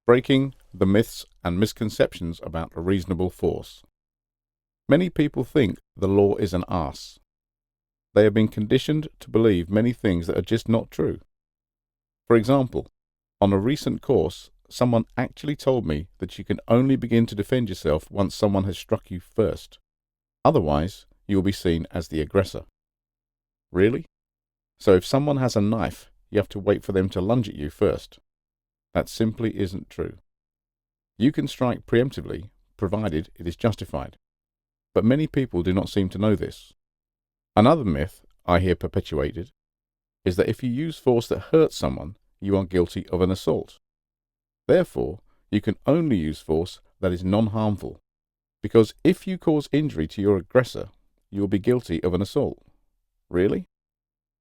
Breaking the myths and misconceptions about a reasonable force. Many people think the law is an arse. They have been conditioned to believe many things that are just not true. For example, on a recent course, someone actually told me that you can only begin to defend yourself once someone has struck you first. Otherwise, you will be seen as the aggressor. Really? So if someone has a knife, you have to wait for them to lunge at you first. That simply isn't true. You can strike preemptively, provided it is justified. But many people do not seem to know this. Another myth I hear perpetuated is that if you use force that hurts someone, you are guilty of an assault. Therefore, you can only use force that is non-harmful, because if you cause injury to your aggressor, you will be guilty of an assault. Really?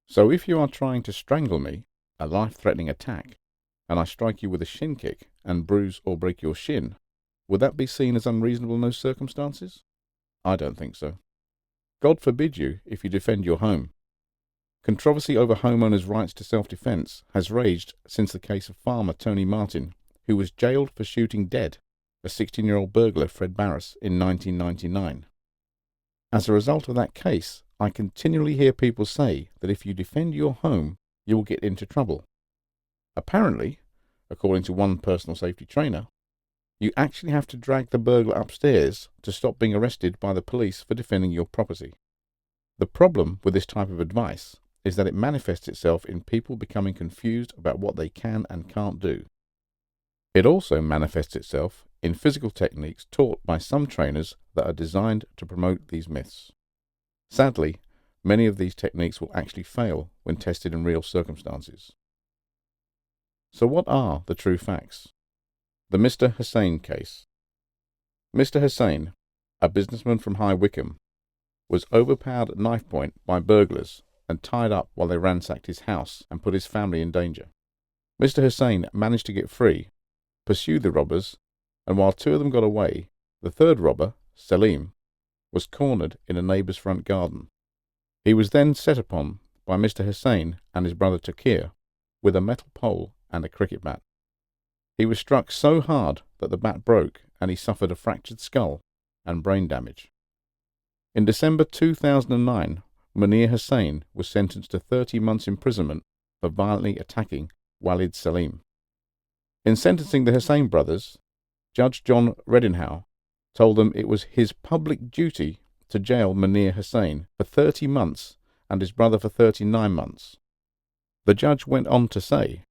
So if you are trying to strangle me, a life-threatening attack, and I strike you with a shin kick and bruise or break your shin, would that be seen as unreasonable in those circumstances? I don't think so. God forbid you if you defend your home. Controversy over homeowners' rights to self-defense has raged since the case of farmer Tony Martin, who was jailed for shooting dead a 16-year-old burglar, Fred Barris, in 1999. As a result of that case, I continually hear people say that if you defend your home, you will get into trouble. Apparently, according to one personal safety trainer, you actually have to drag the burglar upstairs to stop being arrested by the police for defending your property. The problem with this type of advice is that it manifests itself in people becoming confused about what they can and can't do. It also manifests itself in physical techniques taught by some trainers that are designed to promote these myths. Sadly, many of these techniques will actually fail when tested in real circumstances. So what are the true facts? The Mr. Hussain case. Mr. Hussain, a businessman from High Wycombe, was overpowered at knife point by burglars and tied up while they ransacked his house and put his family in danger. Mr. Hussain managed to get free, pursued the robbers, and while two of them got away, the third robber, Salim, was cornered in a neighbour's front garden. He was then set upon by Mr. Hussain and his brother Takir with a metal pole and a cricket bat. He was struck so hard that the bat broke and he suffered a fractured skull and brain damage. In December 2009, Munir Hussain was sentenced to 30 months imprisonment for violently attacking Walid Salim. In sentencing the Hussain brothers, Judge John Redinhow told them it was his public duty to jail Munir Hussain for 30 months and his brother for 39 months. The judge went on to say,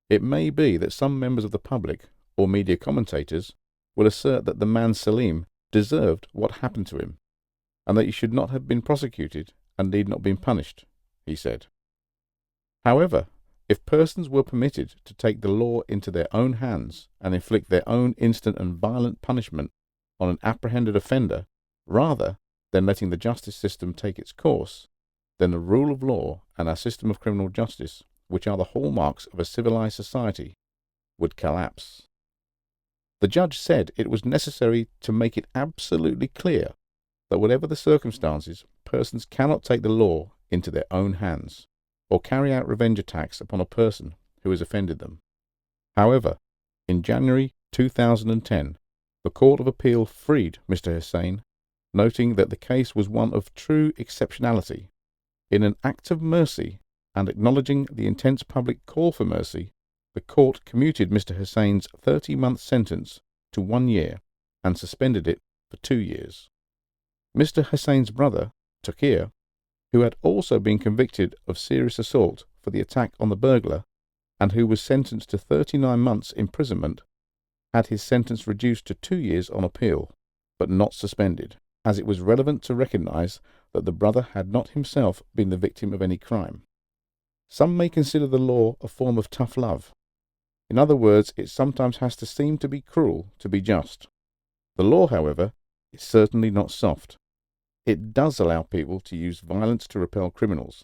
"It may be that some members of the public or media commentators will assert that the man Salim deserved what happened to him, and that he should not have been prosecuted and need not have been punished," he said. However, if persons were permitted to take the law into their own hands and inflict their own instant and violent punishment on an apprehended offender, rather than letting the justice system take its course, then the rule of law and our system of criminal justice, which are the hallmarks of a civilized society, would collapse. The judge said it was necessary to make it absolutely clear that whatever the circumstances, persons cannot take the law into their own hands or carry out revenge attacks upon a person who has offended them. However, in January 2010, the Court of Appeal freed Mr. Hussain, noting that the case was one of true exceptionality. In an act of mercy and acknowledging the intense public call for mercy, the court commuted Mr. Hussain's 30-month sentence to 1 year and suspended it for 2 years. Mr. Hussain's brother, Takir, who had also been convicted of serious assault for the attack on the burglar and who was sentenced to 39 months imprisonment, had his sentence reduced to 2 years on appeal, but not suspended, as it was relevant to recognize that the brother had not himself been the victim of any crime. Some may consider the law a form of tough love. In other words, it sometimes has to seem to be cruel to be just. The law, however, is certainly not soft. It does allow people to use violence to repel criminals.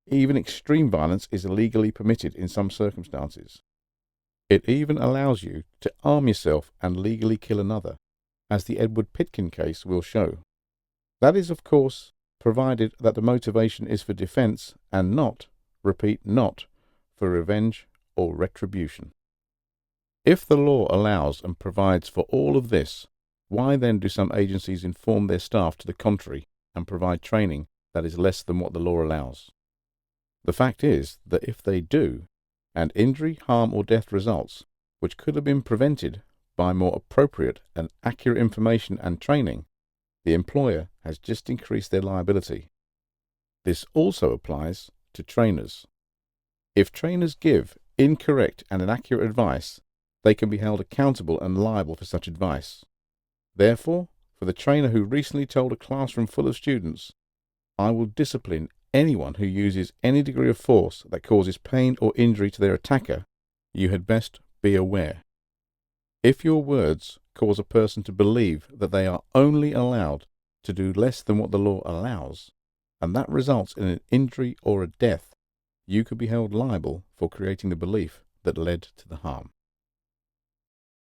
Even extreme violence is legally permitted in some circumstances. It even allows you to arm yourself and legally kill another, as the Edward Pitkin case will show. That is, of course, provided that the motivation is for defense and not, repeat, not, for revenge or retribution. If the law allows and provides for all of this, why then do some agencies inform their staff to the contrary and provide training that is less than what the law allows? The fact is that if they do, and injury, harm, or death results, which could have been prevented by more appropriate and accurate information and training, the employer has just increased their liability. This also applies to trainers. If trainers give incorrect and inaccurate advice, they can be held accountable and liable for such advice. Therefore, for the trainer who recently told a classroom full of students, "I will discipline anyone who uses any degree of force that causes pain or injury to their attacker," you had best be aware. If your words cause a person to believe that they are only allowed to do less than what the law allows, and that results in an injury or a death, you could be held liable for creating the belief that led to the harm.